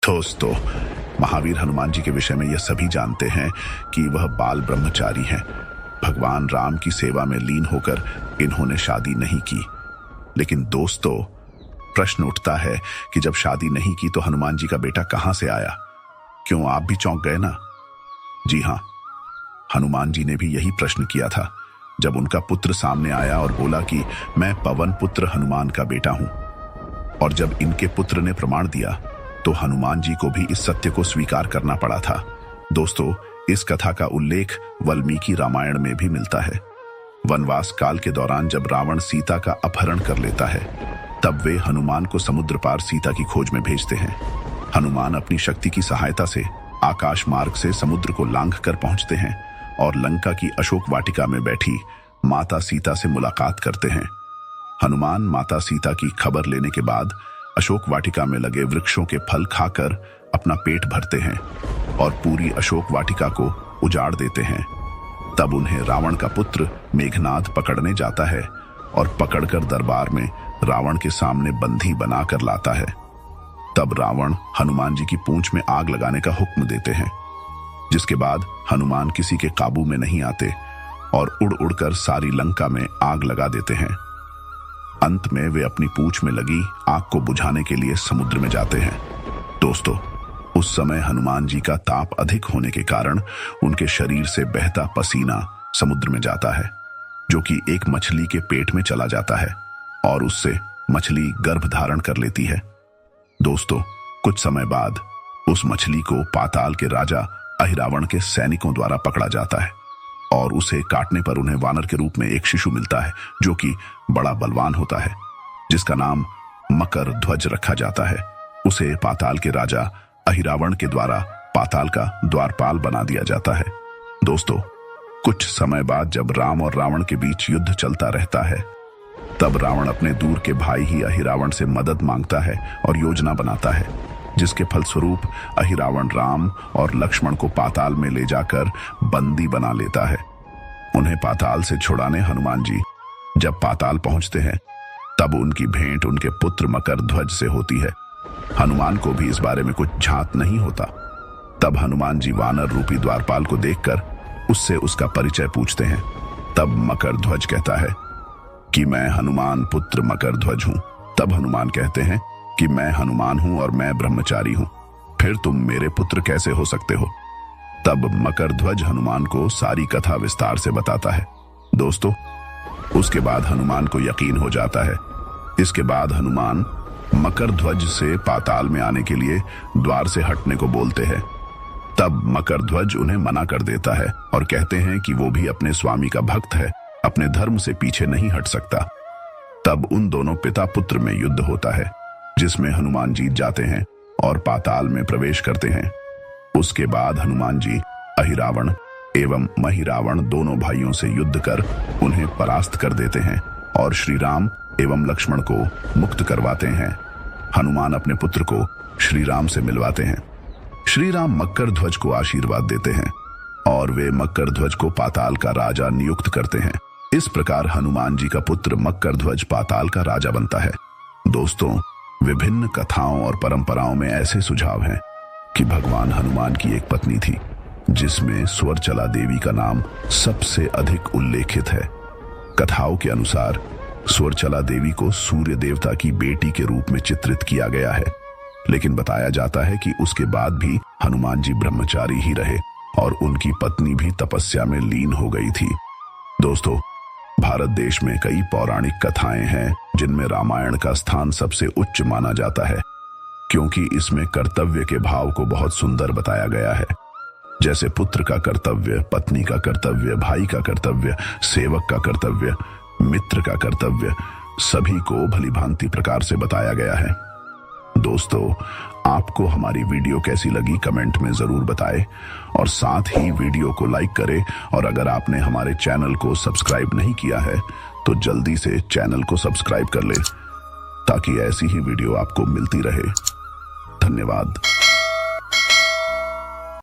दोस्तों, महावीर हनुमान जी के विषय में यह सभी जानते हैं कि वह बाल ब्रह्मचारी हैं। भगवान राम की सेवा में लीन होकर इन्होंने शादी नहीं की। लेकिन दोस्तों, प्रश्न उठता है कि जब शादी नहीं की तो हनुमान जी का बेटा कहां से आया? क्यों आप भी चौंक गए ना? जी हां, हनुमान जी ने भी यही प्रश्न किया था जब उनका पुत्र सामने आया और बोला कि मैं पवन पुत्र हनुमान का बेटा हूं। और जब इनके पुत्र ने प्रमाण दिया तो हनुमान जी को भी इस सत्य को स्वीकार करना पड़ा था। दोस्तों, इस कथा का उल्लेख वाल्मीकि रामायण में भी मिलता है। वनवास काल के दौरान जब रावण सीता का अपहरण कर लेता है, तब वे हनुमान को समुद्र पार सीता की खोज में भेजते हैं। हनुमान अपनी शक्ति की सहायता से आकाश मार्ग से समुद्र को लांघ कर पहुंचते हैं और लंका की अशोक वाटिका में बैठी माता सीता से मुलाकात करते हैं। हनुमान माता सीता की खबर लेने के बाद अशोक वाटिका में लगे वृक्षों के फल खाकर अपना पेट भरते हैं और पूरी अशोक वाटिका को उजाड़ देते हैं। तब उन्हें रावण का पुत्र मेघनाद पकड़ने जाता है और पकड़कर दरबार में रावण के सामने बंदी बनाकर लाता है। तब रावण हनुमान जी की पूंछ में आग लगाने का हुक्म देते हैं, जिसके बाद हनुमान किसी के काबू में नहीं आते और उड़ उड़कर सारी लंका में आग लगा देते हैं। अंत में वे अपनी पूंछ में लगी आग को बुझाने के लिए समुद्र में जाते हैं। दोस्तों, उस समय हनुमान जी का ताप अधिक होने के कारण उनके शरीर से बहता पसीना समुद्र में जाता है, जो कि एक मछली के पेट में चला जाता है और उससे मछली गर्भ धारण कर लेती है। दोस्तों, कुछ समय बाद उस मछली को पाताल के राजा अहिरावण के सैनिकों द्वारा पकड़ा जाता है और उसे काटने पर उन्हें वानर के रूप में एक शिशु मिलता है, जो कि बड़ा बलवान होता है, जिसका नाम मकर ध्वज रखा जाता है। उसे पाताल के राजा अहिरावण के द्वारा पाताल का द्वारपाल बना दिया जाता है। दोस्तों, कुछ समय बाद जब राम और रावण के बीच युद्ध चलता रहता है, तब रावण अपने दूर के भाई ही अहिरावण से मदद मांगता है और योजना बनाता है, जिसके फलस्वरूप अहिरावण राम और लक्ष्मण को पाताल में ले जाकर बंदी बना लेता है। उन्हें पाताल से छुड़ाने हनुमान जी जब पाताल पहुंचते हैं, तब उनकी भेंट उनके पुत्र मकर ध्वज से होती है। हनुमान को भी इस बारे में कुछ झांत नहीं होता। तब हनुमान जी वानर रूपी द्वारपाल को देखकर उससे उसका परिचय पूछते हैं। तब मकर ध्वज कहता है कि मैं हनुमान पुत्र मकर ध्वज हूं। तब हनुमान कहते हैं कि मैं हनुमान हूं और मैं ब्रह्मचारी हूं, फिर तुम मेरे पुत्र कैसे हो सकते हो? तब मकर ध्वज हनुमान को सारी कथा विस्तार से बताता है। दोस्तों, उसके बाद हनुमान को यकीन हो जाता है। इसके बाद हनुमान मकर ध्वज से पाताल में आने के लिए द्वार से हटने को बोलते हैं। तब मकर ध्वज उन्हें मना कर देता है और कहते हैं कि वो भी अपने स्वामी का भक्त है, अपने धर्म से पीछे नहीं हट सकता। तब उन दोनों पिता पुत्र में युद्ध होता है, जिसमें हनुमान जीत जाते हैं और पाताल में प्रवेश करते हैं। उसके बाद हनुमान जी अहिरावण एवं महिरावण दोनों भाइयों से युद्ध कर उन्हें परास्त कर देते हैं और श्री राम एवं लक्ष्मण को मुक्त करवाते हैं। हनुमान अपने पुत्र को श्री राम से मिलवाते हैं। श्री राम मकर ध्वज को आशीर्वाद देते हैं और वे मकर ध्वज को पाताल का राजा नियुक्त करते हैं। इस प्रकार हनुमान जी का पुत्र मकर ध्वज पाताल का राजा बनता है। दोस्तों, विभिन्न कथाओं और परंपराओं में ऐसे सुझाव हैं कि भगवान हनुमान की एक पत्नी थी, जिसमें स्वर्चला देवी का नाम सबसे अधिक उल्लेखित है। कथाओं के अनुसार स्वर्चला देवी को सूर्य देवता की बेटी के रूप में चित्रित किया गया है, लेकिन बताया जाता है कि उसके बाद भी हनुमान जी ब्रह्मचारी ही रहे और उनकी पत्नी भी तपस्या में लीन हो गई थी। दोस्तों, भारत देश में कई पौराणिक कथाएं हैं जिनमें रामायण का स्थान सबसे उच्च माना जाता है, क्योंकि इसमें कर्तव्य के भाव को बहुत सुंदर बताया गया है। जैसे पुत्र का कर्तव्य, पत्नी का कर्तव्य, भाई का कर्तव्य, सेवक का कर्तव्य, मित्र का कर्तव्य, सभी को भली भांति प्रकार से बताया गया है। दोस्तों, आपको हमारी वीडियो कैसी लगी कमेंट में जरूर बताएं और साथ ही वीडियो को लाइक करें। और अगर आपने हमारे चैनल को सब्सक्राइब नहीं किया है तो जल्दी से चैनल को सब्सक्राइब कर लें, ताकि ऐसी ही वीडियो आपको मिलती रहे। धन्यवाद।